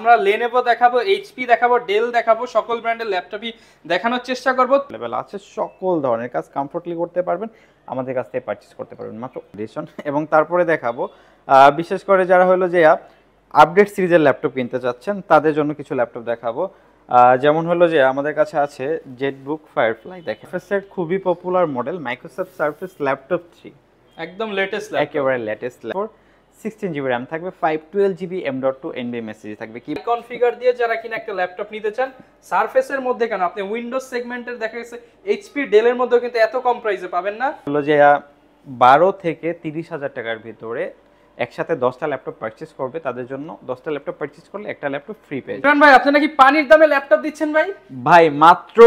আমরা Lenovo দেখাবো, HP দেখাবো, ডেল দেখাবো, সকল ব্র্যান্ডের ল্যাপটপই দেখানোর চেষ্টা করব। লেভেল আছে, সকল ধরনের কাজ কমফোর্টলি করতে পারবেন, আমাদের কাছ থেকে পারচেজ করতে পারবেন মাত্র এডিশন। এবং তারপরে দেখাবো বিশেষ করে যারা হলো যে আপডেট সিরিজের ল্যাপটপ কিনতে চাচ্ছেন তাদের জন্য কিছু ল্যাপটপ দেখাবো। যেমন হলো যে আমাদের কাছে আছে জেটবুক ফায়ারফ্লাই, দেখেন সারফেসের খুবই popular model Microsoft surface laptop 3, একদম লেটেস্ট ল্যাপটপ, একেবারে লেটেস্ট ল্যাপটপ। 16GB RAM থাকবে, 512GB M.2 NVMe SSD থাকবে। কি কনফিগার দিয়ে যারা কিনা একটা ল্যাপটপ নিতে চান সারফেসের মধ্যে, কেন আপনি উইন্ডোজ সেগমেন্টের দেখা গেছে HP ডেলের মধ্যেও কিন্তু এত কম প্রাইসে পাবেন না। হলো যে 12 থেকে 30,000 টাকার ভিতরে একসাথে 10টা ল্যাপটপ পারচেজ করবে, তাদের জন্য 10টা ল্যাপটপ পারচেজ করলে একটা ল্যাপটপ ফ্রি পেয়ে যাবে। ভাই আপনি নাকি পানির দামে ল্যাপটপ দিচ্ছেন ভাই? ভাই মাত্র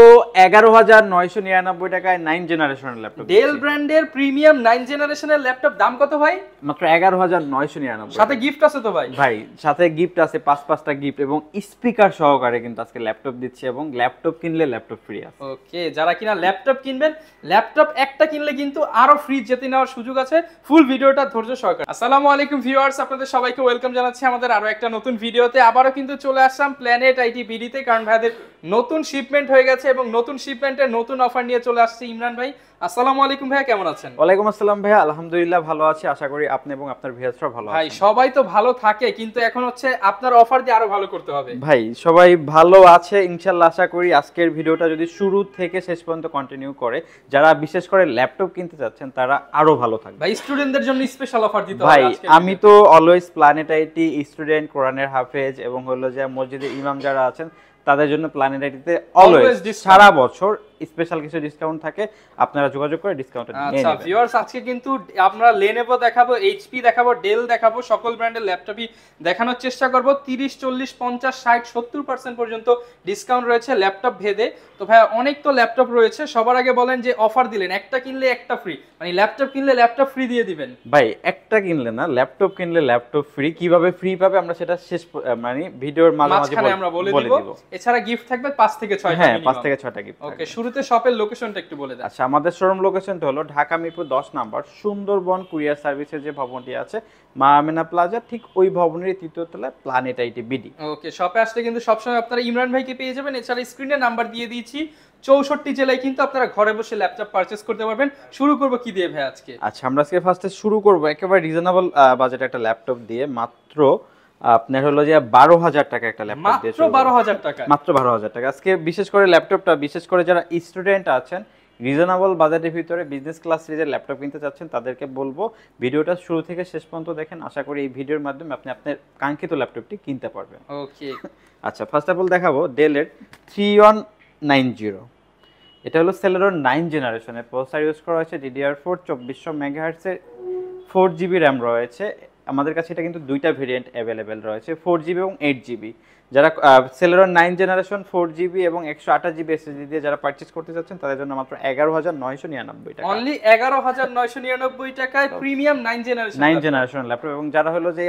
11,999 টাকায় 9 জেনারেশনের ল্যাপটপ, ডেল ব্র্যান্ডের প্রিমিয়াম 9 জেনারেশনের ল্যাপটপ। দাম কত ভাই? মাত্র 11,999। সাথে গিফট আছে তো ভাই? ভাই সাথে গিফট আছে, 5টা গিফট এবং স্পিকার সহকারে কিন্তু আজকে ল্যাপটপ দিচ্ছে, এবং ল্যাপটপ কিনলে ল্যাপটপ ফ্রি আছে। ওকে, যারা কিনা ল্যাপটপ কিনবেন, ল্যাপটপ একটা কিনলে কিন্তু আরো ফ্রি যেতে নেওয়ার সুযোগ আছে। ফুল ভিডিওটা ধৈর্য সহকারে। আসসালামু আলাইকুম ভিউয়ার্স, আপনাদের সবাইকে ওয়েলকাম জানাচ্ছি আমাদের আরো একটা নতুন ভিডিওতে। আবারো কিন্তু চলে আসলাম প্ল্যানেট আইটি বিডিতে, কারণ ভাইদের নতুন শিপমেন্ট হয়ে গেছে এবং নতুন শিপমেন্টের নতুন অফার নিয়ে চলে আসছে ইমরান ভাই। আসসালামু আলাইকুম ভাইয়া, কেমন আছেন? ওয়ালাইকুম আসসালাম ভাইয়া, আলহামদুলিল্লাহ ভালো আছি, আশা করি আপনি এবং আপনার ভিউয়ার্সরা ভালো আছেন। ভাই সবাই তো ভালো থাকে, কিন্তু এখন হচ্ছে আপনার অফার দিয়ে আরো ভালো করতে হবে। ভাই সবাই ভালো আছে ইনশাআল্লাহ, আশা করি আজকের ভিডিওটা যদি শুরু থেকে শেষ পর্যন্ত কন্টিনিউ করে, যারা বিশেষ করে ল্যাপটপ কিনতে যাচ্ছেন তারা আরো ভালো থাকবে। ভাই স্টুডেন্টদের জন্য স্পেশাল অফার দিতে হবে ভাই। আজকে। আমি তো অলওয়েজ প্ল্যানেট আইটি স্টুডেন্ট, কোরআনের হাফেজ এবং হলো যে মসজিদের ইমাম যারা আছেন তাদের জন্য প্ল্যানেট আইটিতে অলওয়েজ সারা বছর স্পেশাল কিছু ডিসকাউন্ট থাকে, আপনারা যোগাযোগ করে ডিসকাউন্টটা নিয়ে নেবেন। আচ্ছা ভিউয়ার্স, আজকে কিন্তু আমরা Lenovo দেখাবো, HP দেখাবো, ডেল দেখাবো, সকল ব্র্যান্ডের ল্যাপটপই দেখানোর চেষ্টা করব। 30, 40, 50, 60, 70% পর্যন্ত ডিসকাউন্ট রয়েছে ল্যাপটপ ভেদে। তো ভাই অনেক তো ল্যাপটপ রয়েছে, সবার আগে বলেন যে অফার দিলেন একটা কিনলে একটা ফ্রি, মানে ল্যাপটপ কিনলে ল্যাপটপ ফ্রি দিয়ে দিবেন। ভাই একটা কিনলে না, ল্যাপটপ কিনলে ল্যাপটপ ফ্রি। কিভাবে ফ্রি পাবে আমরা সেটা শেষ মানে ভিডিওর মাঝখানে আমরা বলে দিব। এছাড়া গিফট থাকবে 5 থেকে 6টা। হ্যাঁ, 5 থেকে 6টা গিফট। ওকে, শুরুতে শপের লোকেশনটা একটু বলে দেন। আচ্ছা, আমাদের শোরুম লোকেশনটা হলো ঢাকা মিরপুর 10 নাম্বার সুন্দরবন কুরিয়ার সার্ভিসের যে ভবনটি আছে মা আমেনা প্লাজা, ঠিক ওই ভবনের তৃতীয় তলায় প্ল্যানেট আইটি বিডি। ওকে, শপে আসলে কিন্তু সবসময় আপনারা ইমরান ভাইকে পেয়ে যাবেন। এছাড়া স্ক্রিনে নাম্বার দিয়ে দিয়েছি, 64 জেলায় কিন্তু আপনারা ঘরে বসে ল্যাপটপ পারচেজ করতে পারবেন। শুরু করব কি দিয়ে ভাই আজকে? আচ্ছা, আমরা আজকে ফার্স্টে শুরু করব একেবারে রিজনেবল বাজেট একটা ল্যাপটপ দিয়ে। মাত্র আপনার হলো যে 12,000 টাকা একটা ল্যাপটপ দিয়ে। মাত্র 12,000 টাকা? মাত্র 12,000 টাকা। আজকে বিশেষ করে ল্যাপটপটা, বিশেষ করে যারা স্টুডেন্ট আছেন রিজনেবল বাজেটের ভিতরে বিজনেস ক্লাস সিরিজের ল্যাপটপ কিনতে চাচ্ছেন তাদেরকে বলবো ভিডিওটা শুরু থেকে শেষ পর্যন্ত দেখেন। আশা করি এই ভিডিওর মাধ্যমে আপনি আপনার কাঙ্ক্ষিত ল্যাপটপটি কিনতে পারবেন। ওকে, আচ্ছা, ফার্স্ট অফ অল দেখাবো ডেলের 3190। এটা হলো সেলেরন 9 জেনারেশনের প্রসেসর ইউজ করা হয়েছে, DDR4 2400 মেগাহার্টজের, 4GB RAM রয়েছে। আমাদের কাছে এটা কিন্তু দুইটা ভেরিয়েন্ট অ্যাভেলেবেল রয়েছে, 4GB এবং 8GB। যারা সেলেরন 9 জেনারেশন 4GB এবং 128GB SSD দিয়ে যারা পারচেজ করতে চাচ্ছেন তাদের জন্য মাত্র 11,999 টাকা। অনলি 11,999 টাকায় প্রিমিয়াম 9 জেনারেশন ল্যাপটপ। এবং যারা হলো যে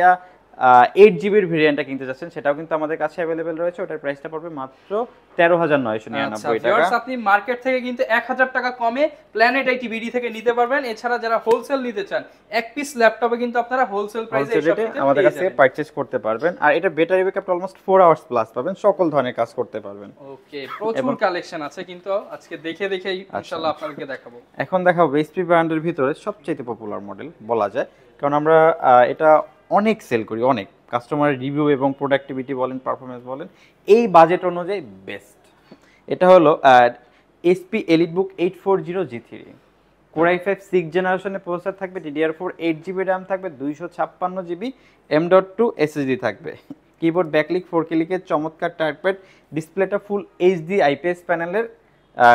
8GB এর ভেরিয়েন্টটা কিনতে যাচ্ছেন সেটাও কিন্তু আমাদের কাছে অ্যাভেলেবেল রয়েছে, ওটার প্রাইসটা পড়বে মাত্র 13,999 টাকা। আপনি মার্কেট থেকে কিন্তু 1,000 টাকা কমে প্ল্যানেট আইটি বিডি থেকে নিতে পারবেন। এছাড়া যারা হোলসেল নিতে চান, এক পিস ল্যাপটপে কিন্তু আপনারা হোলসেল প্রাইসে আমাদের কাছে পারচেজ করতে পারবেন। আর এটা battery backup almost 4 hours plus পাবেন, সকল ধরনের কাজ করতে পারবেন। ওকে, প্রচুর কালেকশন আছে কিন্তু আজকে দেখেই ইনশাআল্লাহ আপনাদেরকে দেখাবো। এখন দেখাবো এইচপি ব্র্যান্ডের ভিতরে সবচেয়ে পপুলার মডেল বলা যায়, কারণ আমরা এটা অনেক সেল করি, অনেক কাস্টমারের রিভিউ এবং প্রোডাক্টিভিটি বলেন, পারফরমেন্স বলেন, এই বাজেট অনুযায়ী বেস্ট। এটা হলো HP EliteBook 840 G3, Core i5 6 জেনারেশনের প্রসেসর থাকবে, DDR4 8GB RAM থাকবে, 256GB M.2 SSD থাকবে। কিবোর্ড ব্যাকলিক 4K লিখের চমৎকার টাচপ্যাড, ডিসপ্লেটা ফুল HD IPS প্যানেলের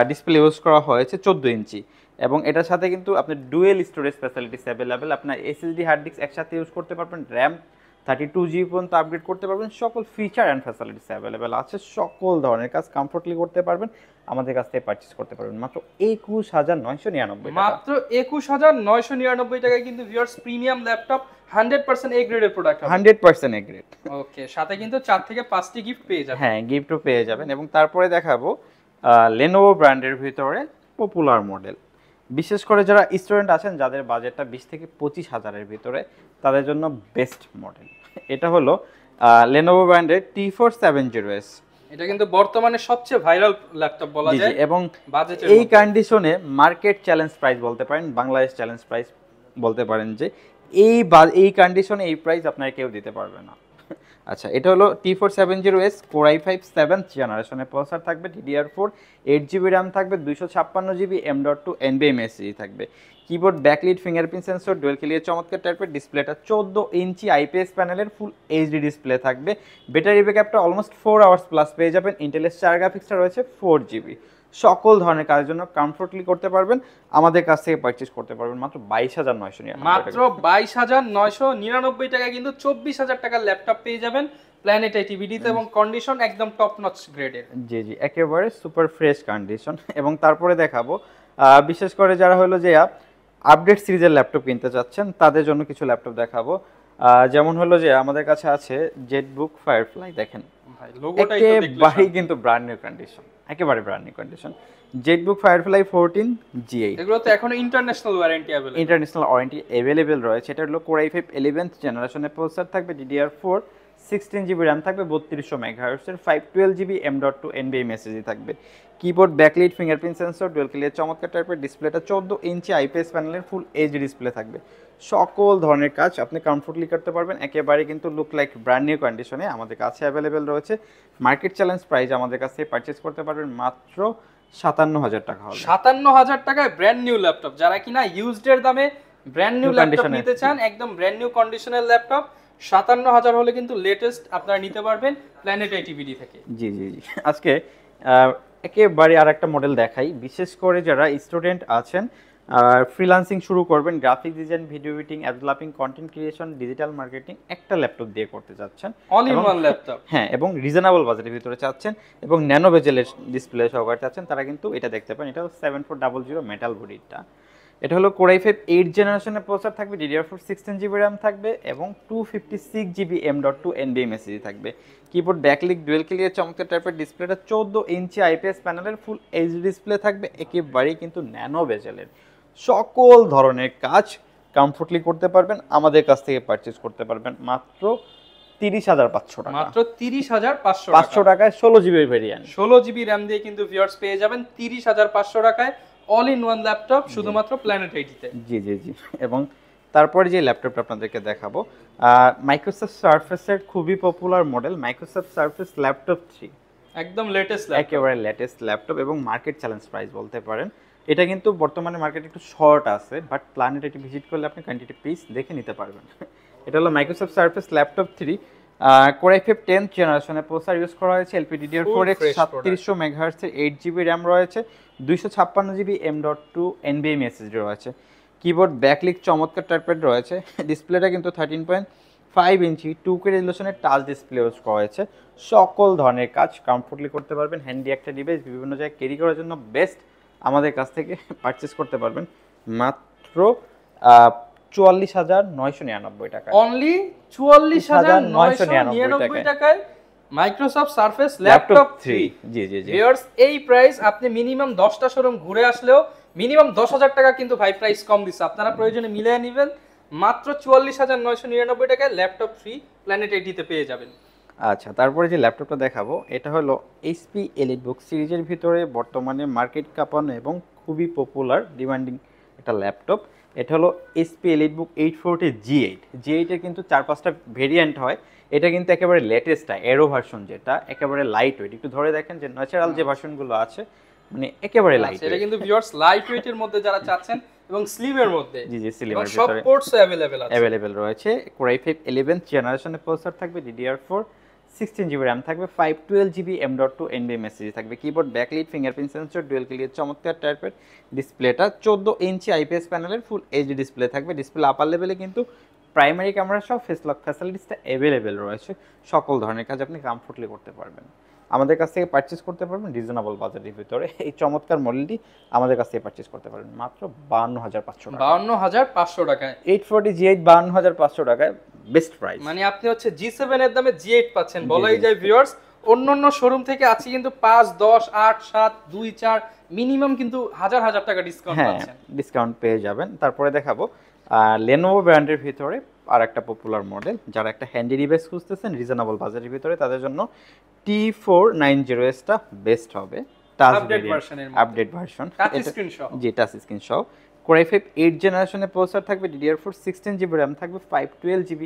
ডিসপ্লে ইউজ করা হয়েছে 14 ইঞ্চি। এবং এটার সাথে কিন্তু আপনার ডুয়েল স্টোরেজ ফ্যাসিলিটিস অ্যাভেলেবেল, আপনার SSD হার্ড ডিস্ক একসাথে ইউজ করতে পারবেন, RAM 32GB পর্যন্ত আপগ্রেড করতে পারবেন, সকল ফিচার অ্যান্ড ফ্যাসিলিটিস অ্যাভেলেবেল আছে, সকল ধরনের কাজ কমফোর্টলি করতে পারবেন, আমাদের কাছ থেকে পারচেজ করতে পারবেন মাত্র 21,999 টাকা। মাত্র 21,999 টাকায় কিন্তু ভিউয়ার্স প্রিমিয়াম ল্যাপটপ 100% এ গ্রেডের প্রোডাক্ট হবে। 100% এ গ্রেড। ওকে, সাথে কিন্তু 4 থেকে 5টি গিফট পেয়ে যাবেন। হ্যাঁ, গিফটও পেয়ে যাবেন। এবং তারপরে দেখাবো Lenovo ব্র্যান্ডের ভিতরে পপুলার মডেল, বিশেষ করে যারা স্টুডেন্ট আছেন যাদের বাজেটটা 20 থেকে 25 হাজারের ভিতরে, তাদের জন্য বেস্ট মডেল। এটা হলো লেনোভো ব্র্যান্ডের T470S। এটা কিন্তু বর্তমানে সবচেয়ে ভাইরাল ল্যাপটপ বলা যায় এবং বাজেটের এই কন্ডিশনে মার্কেট চ্যালেঞ্জ প্রাইস বলতে পারেন, বাংলাদেশ চ্যালেঞ্জ প্রাইস বলতে পারেন যে এই কন্ডিশনে এই প্রাইস আপনার কেউ দিতে পারবে না। আচ্ছা, এটা হলো T470S Core i5 7th জেনারেশনের প্রসেসর থাকবে, DDR4, 8GB RAM থাকবে, 256GB M.2 NVMe SSD থাকবে। Keyboard, backlit, fingerprint sensor, dual clear চমৎকার টাইপের ডিসপ্লেটা 14 ইঞ্চি IPS প্যানেলের ফুল এইচডি ডিসপ্লে থাকবে। ব্যাটারি ব্যাকআপটা অলমোস্ট 4 আওয়ার্স প্লাস পেয়ে যাবেন। ইন্টেলের 4 গ্রাফিক্সটা রয়েছে 4GB। সকল ধরনের কাজের জন্য কমফোর্টলি করতে পারবেন, আমাদের কাছ থেকে পারচেজ করতে পারবেন মাত্র 22,999 মাত্র 22,999 টাকা কিন্তু 24,000 টাকার ল্যাপটপ পেয়ে যাবেন প্ল্যানেট আইটিভিডিতে এবং কন্ডিশন একদম টপ নচ গ্রেডের। জি জি, একেবারে সুপার ফ্রেশ কন্ডিশন। এবং তারপরে দেখাবো বিশেষ করে যারা হলো যে আপডেট সিরিজের ল্যাপটপ কিনতে চাচ্ছেন তাদের জন্য কিছু ল্যাপটপ দেখাবো। যেমন হলো যে আমাদের কাছে আছে জেটবুক ফায়ারফ্লাই, দেখেন ভাই লোগোটাই তো দেখলে একেবারে কিন্তু ব্র্যান্ড নিউ কন্ডিশন, একেবারে brand new condition. Jetbook firefly 14 G8, এগুলো তো এখনো international warranty available, international warranty available রয়েছে। এটা হলো Core i5 11th জেনারেশনের প্রসেসর থাকবে, DDR4, 16GB RAM থাকবে, 3200 MHz এর 512GB M.2 NVMe SSD থাকবে। Keyboard, backlight, fingerprint sensor, dual clear চমৎকার টাইপের ডিসপ্লেটা 14 ইঞ্চি IPS প্যানেলের ফুল এইচডি ডিসপ্লে থাকবে। সকল ধরনের কাজ আপনি কমফোর্টলি করতে পারবেন, একেবারে কিন্তু লুক লাইক ব্র্যান্ড নিউ কন্ডিশনে আমাদের কাছে অ্যাভেলেবেল রয়েছে। মার্কেট চ্যালেঞ্জ প্রাইস আমাদের কাছে পারচেজ করতে পারবেন মাত্র 57,000 টাকা হলে। 57,000 টাকায় ব্র্যান্ড নিউ ল্যাপটপ, যারা কিনা ইউজড এর দামে ব্র্যান্ড নিউ ল্যাপটপ নিতে চান, একদম ব্র্যান্ড নিউ কন্ডিশনের ল্যাপটপ 57,000 হলে কিন্তু লেটেস্ট আপনারা নিতে পারবেন প্ল্যানেট আইটিভিডি থেকে। জি জি জি, আজকে একেবারে আর একটা মডেল দেখাই, বিশেষ করে যারা স্টুডেন্ট আছেন, ফ্রিল্যান্সিং শুরু করবেন, graphic design, video editing, developing, content creation, digital marketing একটা ল্যাপটপ দিয়ে করতে যাচ্ছেন, অল ইন ওয়ান ল্যাপটপ, হ্যাঁ, এবং রিজনেবল বাজেটের ভিতরে চাচ্ছেন এবং ন্যানো বেজেলের ডিসপ্লে সহকারে চাচ্ছেন, তারা কিন্তু এটা দেখতে পান। এটা 7400 মেটাল বডিটা। এটা হলো Core i5 8th জেনারেশনের প্রসেসর থাকবে, DDR4, 16GB RAM থাকবে এবং 256GB M.2 NVMe SSD থাকবে। কিবোর্ড, ব্যাকলিট, ডুয়েল ক্লিয়ার চমৎকার টাইপের ডিসপ্লেটা 14 ইঞ্চি IPS প্যানেলের ফুল এইচডি ডিসপ্লে থাকবে, একেবারেই কিন্তু ন্যানো বেজেলের। সকল ধরনের কাজ কমফোর্টলি করতে পারবেন, আমাদের কাছ থেকে পারচেজ করতে পারবেন মাত্র 30,500 টাকা। মাত্র 30,500 টাকায় 16GB ভেরিয়েন্ট, 16GB RAM দিয়ে কিন্তু ভিউয়ার্স পেয়ে যাবেন 30,500 টাকায় অল ইন ওয়ান ল্যাপটপ শুধুমাত্র প্ল্যানেট আইটিতে। জি জি জি। এবং তারপরে যে ল্যাপটপটা আপনাদেরকে দেখাবো, মাইক্রোসফট সারফেসের খুবই popular model Microsoft surface laptop 3, একদম লেটেস্ট ল্যাপটপ, একেবারে লেটেস্ট ল্যাপটপ এবং মার্কেট চ্যালেঞ্জ প্রাইস বলতে পারেন। এটা কিন্তু বর্তমানে মার্কেটে একটু শর্ট আছে, বাট প্ল্যানেট এটি ভিজিট করলে আপনি কোয়ান্টিটি পিস দেখে নিতে পারবেন। এটা হলো Microsoft surface laptop 3, Core i5 10th জেনারেশনের প্রসেসর ইউজ করা হয়েছে, LPDDR4 এর 3700 MHz এর 8GB RAM রয়েছে, 256GB M.2 NVMe SSD রয়েছে। কিবোর্ড, ব্যাকলিট চমৎকার টাইপের রয়েছে, ডিসপ্লেটা কিন্তু 13.5 ইঞ্চি 2K রেজোলিউশনের টাচ ডিসপ্লে ইউজ করা হয়েছে। সকল ধরনের কাজ কমফোর্টলি করতে পারবেন, হ্যান্ডি একটা ডিভাইস, বিভিন্ন জায়গায় ক্যারি করার জন্য বেস্ট, আমাদের কাছ থেকে পারচেজ করতে পারবেন মাত্র 44,999 টাকা। অনলি 44,999 টাকায় মাইক্রোসফট সারফেস ল্যাপটপ 3। জি জি জি ভিউয়ার্স, এই প্রাইস আপনি মিনিমাম 10টা শোরুম ঘুরে আসলেও মিনিমাম 10,000 টাকা কিন্তু ভাই প্রাইস কম দিচ্ছে, আপনারা প্রয়োজনে মিলিয়ে নেবেন। মাত্র 44,999 টাকায় ল্যাপটপ 3 প্ল্যানেট আইটিতে পেয়ে যাবেন। আচ্ছা, তারপরে যে ল্যাপটপটা দেখাবো এটা হলো HP EliteBook সিরিজের ভিতরে বর্তমানে মার্কেট কাঁপানো এবং খুবই পপুলার ডিমান্ডিং একটা ল্যাপটপ। এটা হলো HP EliteBook 840 G8। G8 এর কিন্তু 4-5টা ভেরিয়েন্ট হয়, এটা কিন্তু একেবারে লেটেস্টটা এরো ভার্সন, যেটা একেবারে লাইট ওয়েট। একটু ধরে দেখেন যে ন্যাচারাল যে ভার্সনগুলো আছে মানে একেবারে লাইট। এটা কিন্তু ভিউয়ার্স লাইট ওয়েটের মধ্যে যারা চাচ্ছেন এবং স্লিমের মধ্যে, জি জি, স্লিমের সব ভিতরে পোর্টস अवेलेबल রয়েছে। Core i5 11th জেনারেশনের প্রসেসর থাকবে, DDR4, 16GB RAM থাকবে, 512GB M.2 NVMe SSD থাকবে। Keyboard, backlit, fingerprint sensor, dual clear চমৎকার টাইপের ডিসপ্লেটা 14 ইঞ্চি IPS প্যানেলের ফুল এইচডি ডিসপ্লে থাকবে। ডিসপ্লে আপার লেভেলে কিন্তু প্রাইমারি ক্যামেরা সহ ফেস লক ফ্যাসিলিটিসটা অ্যাভেলেবেল রয়েছে। সকল ধরনের কাজ আপনি কমফোর্টলি করতে পারবেন, আমাদের কাছ থেকে পারচেজ করতে পারবেন রিজনেবল বাজেটের ভিতরে। এই চমৎকার মডেলটি আমাদের কাছ থেকে পারচেজ করতে পারবেন মাত্র 52,500 টাকা। 52,500 টাকায় 840 G8 52,500 টাকায় বেস্ট প্রাইস। মানে আপনি হচ্ছে G7 এর দামে G8 পাচ্ছেন, বলাই যায় ভিউয়ার্স। অন্যান্য শোরুম থেকে আছে কিন্তু 5, 10, 8, 7, 2, 4 মিনিমাম কিন্তু হাজার হাজার টাকা ডিসকাউন্ট পাচ্ছেন, ডিসকাউন্ট পেয়ে যাবেন। তারপরে দেখাবো Lenovo ব্র্যান্ডের ভিতরে আর একটা পপুলার মডেল, যারা একটা হ্যান্ডি ডিভাইস খুঁজতেছেন রিজনেবল বাজেটের ভিতরে, তাদের জন্য T490S টা বেস্ট হবে। Touch update version, touch screen সহ, জি টাচ স্ক্রিন সহ। Core i5 8 জেনারেশনের প্রসেসর থাকবে, DDR4 16GB RAM থাকবে, 256GB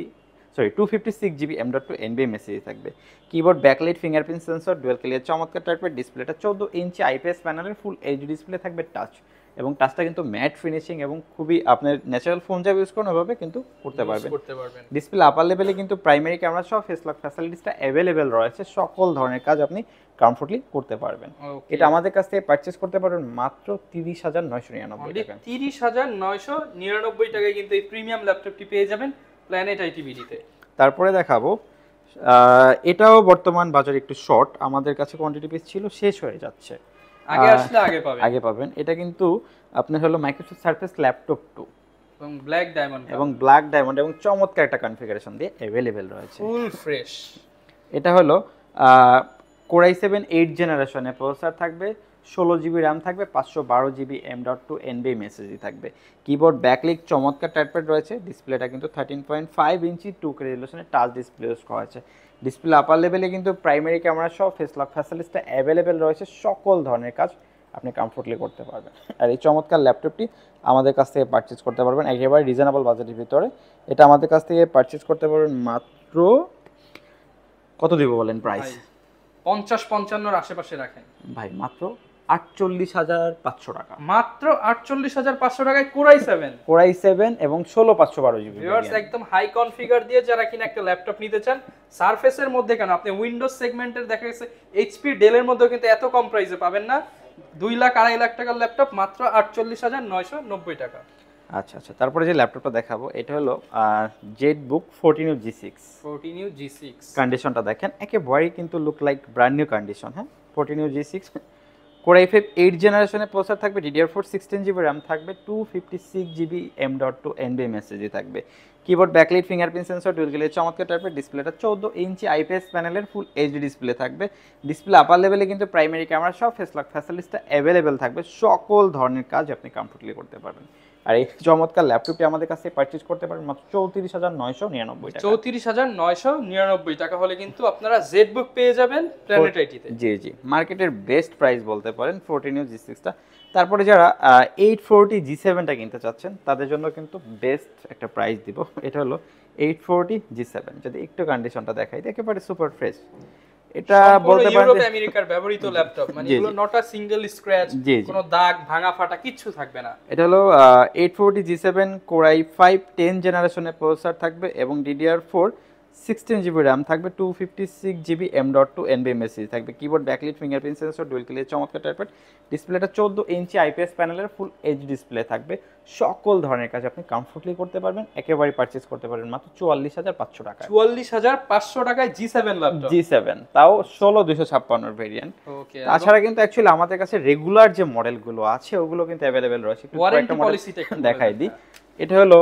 M.2 NVMe SSD থাকবে। Keyboard backlight fingerprint sensor, dual clear চমৎকার টাইপের ডিসপ্লেটা, 14 ইঞ্চি IPS প্যানেলের ফুল এইচডি ডিসপ্লে থাকবে টাচ, এবং টাচটা কিন্তু ম্যাট ফিনিশিং এবং খুবই আপনার ন্যাচারাল ফোন যা ইউজ করেন ওভাবে কিন্তু করতে পারবেন। ডিসপ্লে আপার লেভেলে কিন্তু প্রাইমারি ক্যামেরা সহ ফেস লক ফ্যাসিলিটিসটা অ্যাভেলেবেল রয়েছে, সকল ধরনের কাজ আপনি কমফোর্টলি করতে পারবেন। এটা আমাদের কাছ থেকে পারচেজ করতে পারবেন মাত্র 30,999 টাকা। 30,999 টাকায় কিন্তু এই প্রিমিয়াম ল্যাপটপটি পেয়ে যাবেন প্ল্যানেট আইটিভিডিতে। তারপরে দেখাবো, এটাও বর্তমান বাজারে একটু শর্ট, আমাদের কাছে কোয়ান্টিটি পিস ছিল, শেষ হয়ে যাচ্ছে, আগে আসলে আগে পাবেন। এটা কিন্তু আপনার হলো মাইক্রোসফট সারফেস ল্যাপটপ 2 এবং ব্ল্যাক ডায়মন্ড এবং চমৎকার একটা কনফিগারেশন দিয়ে অ্যাভেলেবেল রয়েছে, ফুল ফ্রেশ। এটা হলো Core i7 8 জেনারেশনের প্রসেসর থাকবে, 16GB RAM থাকবে, 512GB M.2 NVMe SSD থাকবে। কিবোর্ড ব্যাকলিক চমৎকার টাইপের রয়েছে, ডিসপ্লেটা কিন্তু 13.5 ইঞ্চি 2K রেজোলিউশনের টাচ ডিসপ্লে ইউজ করা হয়েছে। ডিসপ্লে আপার লেভেলে কিন্তু প্রাইমারি ক্যামেরা সহ ফেস লক ফ্যাসিলিটিসটা অ্যাভেলেবেল রয়েছে, সকল ধরনের কাজ আপনি কমফোর্টলি করতে পারবেন। আর এই চমৎকার ল্যাপটপটি আমাদের কাছ থেকে পারচেজ করতে পারবেন একেবারে রিজনেবল বাজেটের ভিতরে। এটা আমাদের কাছ থেকে পারচেজ করতে পারবেন মাত্র, কত দিব বলেন প্রাইস? 50-55 আশেপাশে রাখেন ভাই, মাত্র 48,500 টাকা। মাত্র 48,500 টাকায় Core i7 এবং 16/512GB। ভিউয়ার্স, একদম হাই কনফিগার দিয়ে যারা কিনা একটা ল্যাপটপ নিতে চান, সারফেসের মধ্যে কেন, আপনি উইন্ডোজ সেগমেন্টের দেখা গেছে এইচপি ডেলের মধ্যেও কিন্তু এত কম প্রাইসে পাবেন না। 2 লাখ 2.5 লাখ টাকার ল্যাপটপ মাত্র 48,990 টাকা। আচ্ছা, তারপরে যে ল্যাপটপটা দেখাবো এটা হলো জেটবুক 14U G6। কন্ডিশনটা দেখেন, একেবারেই কিন্তু look like brand new condition. হ্যাঁ, 14U G6 Core i5 8 জেনারেশনের প্রসেসর থাকবে, DDR4 16GB RAM থাকবে, 256GB M.2 NVMe SSD থাকবে। Keyboard backlight fingerprint sensor, dual glaze চমৎকার টাইপের ডিসপ্লেটা, 14 ইঞ্চি IPS প্যানেলের ফুল এইচডি ডিসপ্লে থাকবে। ডিসপ্লে আপার লেভেলে কিন্তু প্রাইমারি ক্যামেরা সহ ফেস লক ফ্যাসিলিটিসটা অ্যাভেলেবেল থাকবে, সকল ধরনের কাজ আপনি কমফোর্টলি করতে পারবেন। আর এই চমৎকার ল্যাপটপটি আমাদের কাছে পারচেজ করতে পারেন মাত্র 34,999 টাকা। 34,999 টাকা হলে কিন্তু আপনারা জেটবুক পেয়ে যাবেন প্ল্যানেট আইটিতে। জি, মার্কেটের বেস্ট প্রাইস বলতে পারেন 14U G6 টা। তারপরে যারা 840 G7 টা কিনতে চাচ্ছেন তাদের জন্য কিন্তু বেস্ট একটা প্রাইস দিব। এটা হলো 840 G7, যদি একটু কন্ডিশনটা দেখাই, একেবারে সুপার ফ্রেশ। এটা বলতে পারেন ইউরোপ আমেরিকার ব্যবহৃত ল্যাপটপ, মানে এগুলো নট আ সিঙ্গেল স্ক্র্যাচ, কোনো দাগ ভাঙা ফাটা কিচ্ছু থাকবে না। এটা হলো 840 G7 Core i5 10 জেনারেশনের প্রসেসর থাকবে এবং DDR4 16GB RAM থাকবে, 256GB M.2 NVMe SSD থাকবে। Keyboard backlight fingerprint sensor, dual clear চমৎকার টাইপের ডিসপ্লেটা, 14 ইঞ্চি IPS প্যানেলের ফুল এইচডি ডিসপ্লে থাকবে, সকল ধরনের কাজ আপনি কমফোর্টলি করতে পারবেন, একেবারে পারচেজ করতে পারবেন মাত্র 44,500 টাকা। 44,500 টাকায় G7 ল্যাপটপ, G7 তাও 16256 ভেরিয়েন্ট। তাছাড়া কিন্তু অ্যাকচুয়ালি আমাদের কাছে রেগুলার যে মডেলগুলো আছে ওগুলো কিন্তু অ্যাভেলেবেল রয়েছে। ওয়ারেন্টি পলিসিটা দেখাই দিই। এটা হলো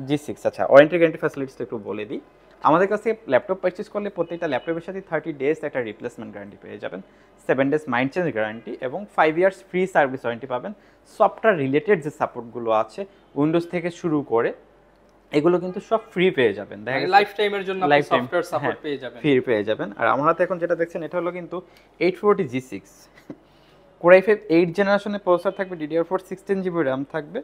G6। আচ্ছা, ওয়ারেন্টি গ্যারান্টি ফ্যাসিলিটিসটা একটু বলে দিই। আমাদের কাছে ল্যাপটপ পারচেজ করলে প্রত্যেকটা ল্যাপটপের সাথে 30 ডেজ একটা রিপ্লেসমেন্ট গ্যারান্টি পেয়ে যাবেন, 7 ডেজ মাইন্ড চেঞ্জ গ্যারান্টি এবং 5 ইয়ার্স ফ্রি সার্ভিস ওয়ারেন্টি পাবেন। সফটওয়্যার রিলেটেড যে সাপোর্টগুলো আছে উইন্ডোজ থেকে শুরু করে এগুলো কিন্তু সব ফ্রি পেয়ে যাবেন, দেখা গেছে লাইফ টাইমের জন্য আপনি সফটওয়্যার সাপোর্ট পেয়ে যাবেন, ফ্রি পেয়ে যাবেন। আর আমার হাতে এখন যেটা দেখছেন এটা হলো কিন্তু 840 G6 Core i5 8 জেনারেশনের প্রসেসর থাকবে, DDR4 16GB RAM থাকবে,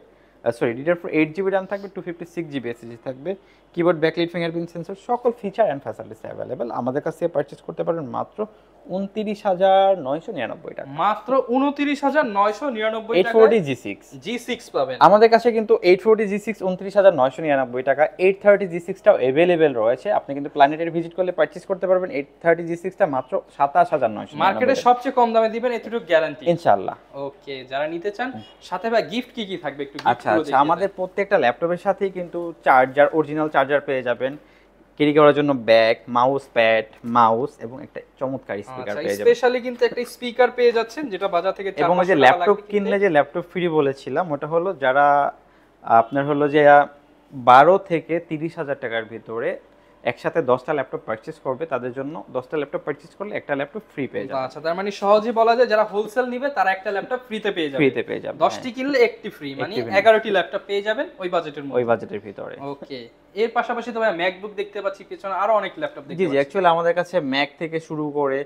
DDR4 8GB RAM থাকবে, 256GB SSD থাকবে। কিবোর্ড ব্যাকলাইট ফিঙ্গারপ্রিন্ট সেন্সর, সকল ফিচার অ্যান্ড ফ্যাসিলিটিস অ্যাভেলেবেল। আমাদের কাছ থেকে পারচেজ করতে পারেন মাত্র 29,999 টাকা। মাত্র 29,999 টাকা 840 G6 পাবেন। আমাদের কাছে কিন্তু 840 G6 29,999 টাকা। 830 G6 টাও अवेलेबल রয়েছে, আপনি কিন্তু প্ল্যানেটের ভিজিট করলে পারচেজ করতে পারবেন 830 G6 টা মাত্র 27,999। মার্কেটে সবচেয়ে কম দামে দিবেন এতটুকু গ্যারান্টি ইনশাআল্লাহ। ওকে, যারা নিতে চান সাথে ভাই গিফট কি থাকবে একটু আচ্ছা, আমাদের প্রত্যেকটা ল্যাপটপের সাথেই কিন্তু চার্জার, অরিজিনাল চার্জার পেয়ে যাবেন, ক্যারি করার জন্য ব্যাগ, মাউস প্যাড, মাউস এবং একটা চমৎকার স্পিকার পেয়ে যাবেন। স্পেশালি কিন্তু একটা স্পিকার পেয়ে যাচ্ছেন যেটা বাজার থেকে 400 এবং যে ল্যাপটপ কিনলে যে ল্যাপটপ ফ্রি বলেছিলাম ওটা হলো যারা আপনার হলো যে 12 থেকে 30,000 টাকার ভিতরে একসাথে 10টা ল্যাপটপ পারচেজ করবে তাদের জন্য 10টা ল্যাপটপ পারচেজ করলে একটা ল্যাপটপ ফ্রি পেয়ে যাবে। আচ্ছা, তার মানে সহজেই বলা যায় যারা হোলসেল নেবে তারা একটা ল্যাপটপ ফ্রিতে পেয়ে যাবে। 10টি কিনলে একটি ফ্রি, মানে 11টি ল্যাপটপ পেয়ে যাবেন ওই বাজেটের মধ্যে, ওই বাজেটের ভিতরে। ওকে, এর পাশাপাশি তো ভাই ম্যাকবুক দেখতে পাচ্ছি, পেছনে আরো অনেক ল্যাপটপ দেখতে জি জি, পাচ্ছি। অ্যাকচুয়ালি আমাদের কাছে ম্যাক থেকে শুরু করে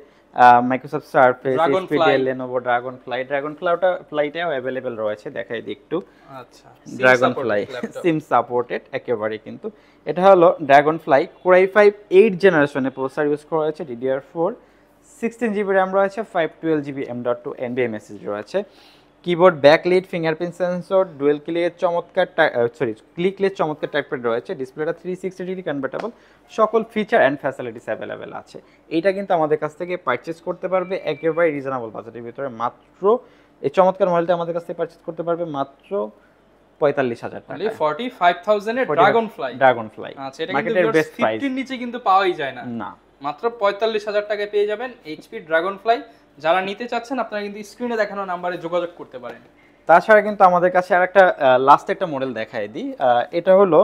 Microsoft Surface, HP, Dragonfly। Dell, Lenovo, ড্রাগনফ্লাইটা অ্যাভেলেবেল রয়েছে, দেখাই দিই একটু। আচ্ছা, ড্রাগনফ্লাই ল্যাপটপ। সিম সাপোর্টেড একেবারে, কিন্তু এটা হলো ড্রাগনফ্লাই কোর i5 8 জেনারেশনের প্রসেসর ইউজ করা হয়েছে, DDR4, 16 GB র্যাম রয়েছে, 512 GB M.2 NVMe রয়েছে। Keyboard backlit, fingerprint sensor, dual clickless চমৎকার টাইপের রয়েছে। ডিসপ্লেটা 360 ডিগ্রি কনভার্টেবল, সকল ফিচার অ্যান্ড ফ্যাসিলিটিস অ্যাভেলেবেল আছে। এইটা কিন্তু আমাদের কাছ থেকে পারচেস করতে পারবে একেবারে রিজনেবল বাজেটের ভিতরে, মাত্র এই চমৎকার মডেলটা আমাদের কাছ থেকে পারচেস করতে পারবে মাত্র 45,000 টাকা। 45,000 এর ড্রাগনফ্লাই আচ্ছা, এটা মার্কেটের কিন্তু বেস্ট প্রাইস 50 নিচে কিন্তু পাওয়াই যায় না। না, মাত্র 45,000 টাকায় পেয়ে যাবেন এইচপি ড্রাগনফ্লাই। যারা নিতে চাচ্ছেন আপনারা কিন্তু স্ক্রিনে দেখানো নম্বরে যোগাযোগ করতে পারেন। তাছাড়া কিন্তু আমাদের কাছে আরেকটা লাস্ট একটা মডেল দেখাই দিই। এটা হলো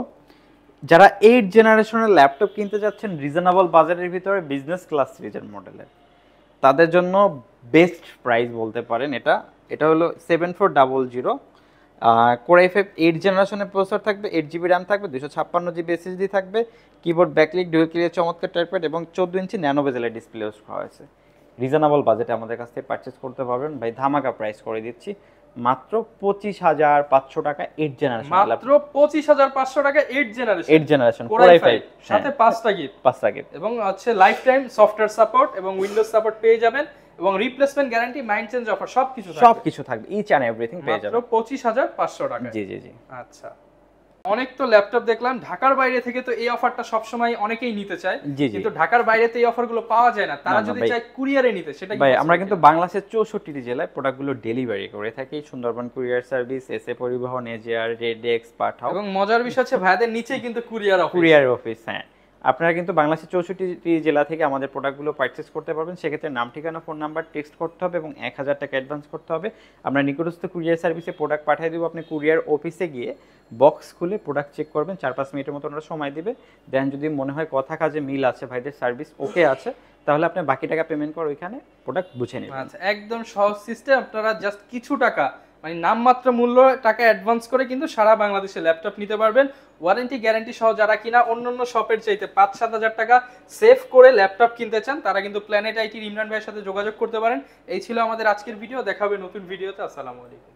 যারা 8 জেনারেশনের ল্যাপটপ কিনতে যাচ্ছেন রিজনেবল বাজেটের ভিতরে, বিজনেস ক্লাস সিরিজের মডেলের, তাদের জন্য বেস্ট প্রাইস বলতে পারেন। এটা হলো 7400 কোর i5 8 জেনারেশনের প্রসেসর থাকবে, 8 GB র্যাম থাকবে, 256 GB SSD থাকবে, কিবোর্ড ব্যাকলিট, ডুয়াল ক্লিয়ার চমৎকার টাইপেড এবং 14 ইঞ্চি ন্যানো বেজেলের ডিসপ্লে ইউজ করা হয়েছে। রিজনেবল বাজেটে আমাদের কাছ থেকে পারচেস করতে পারবেন ভাই, ধামাকা প্রাইস করে দিচ্ছি মাত্র 25,500 টাকা 8 জেনারেশন মাত্র 25,500 টাকা 8 generation 8 generation core core i5 i5 সাথে 5টা গিফট 5টা গিফট এবং হচ্ছে লাইফ টাইম সফটওয়্যার সাপোর্ট এবং উইন্ডোজ সাপোর্ট পেয়ে যাবেন এবং replacement guarantee, mind change offer সবকিছু থাকবে। সবকিছু থাকবে, ইচ এন্ড এভরিথিং পেয়ে মাত্র যাবেন 25,500 টাকা। জি জি জি। আচ্ছা, অনেক তো ল্যাপটপ দেখলাম, ঢাকার বাইরে থেকে তো এই অফারটা সবসময় অনেকেই নিতে চায়, জি, জি। কিন্তু ঢাকার বাইরে তো এই অফারগুলো পাওয়া যায় না। তারা না, যদি ভাই। চায় কুরিয়ারে নিতে, সেটা কি ভাই possible আমরা কিন্তু কিনা? বাংলাদেশের 64টি জেলায় প্রোডাক্টগুলো ডেলিভারি করে থাকি। সুন্দরবন কুরিয়ার সার্ভিস, এসএ পরিবহন, এজিআর, রেডেক্স, পাঠাও এবং মজার বিষয় হচ্ছে ভাইদের নিচেই কিন্তু কুরিয়ার অফিস। Courier office. হ্যাঁ, আপনারা কিন্তু বাংলাদেশের 64টি জেলা থেকে আমাদের প্রোডাক্টগুলো পারচেস করতে পারবেন। সেক্ষেত্রে নাম, ঠিকানা, ফোন নাম্বার টেক্সট করতে হবে এবং 1,000 টাকা অ্যাডভান্স করতে হবে। আমরা নিকটস্থ কুরিয়ার সার্ভিসে প্রোডাক্ট পাঠিয়ে দেবো। আপনি কুরিয়ার অফিসে গিয়ে বক্স খুলে প্রোডাক্ট চেক করবেন, 4-5 মিনিটের মতো ওনারা সময় দিবে। দেন যদি মনে হয় কথা কাজে মিল আছে, ভাইদের সার্ভিস ওকে আছে, তাহলে আপনি বাকি টাকা পেমেন্ট করে ওইখানে প্রোডাক্ট বুঝে নেবেন। আচ্ছা, একদম সহজ সিস্টেম। আপনারা জাস্ট কিছু টাকা, মানে নামমাত্র মূল্য টাকা অ্যাডভান্স করে কিন্তু সারা বাংলাদেশে ল্যাপটপ নিতে পারবেন। ওয়ারেন্টি গ্যারান্টি সহ যারা কিনা অন্যান্য শপের চাইতে 5-7 হাজার টাকা সেভ করে ল্যাপটপ কিনতে চান, তারা কিন্তু প্ল্যানেট আইটির ইমরান ভাইয়ের সাথে যোগাযোগ করতে পারেন। এই ছিল আমাদের আজকের ভিডিও, দেখা হবে নতুন ভিডিওতে। আসসালামু আলাইকুম।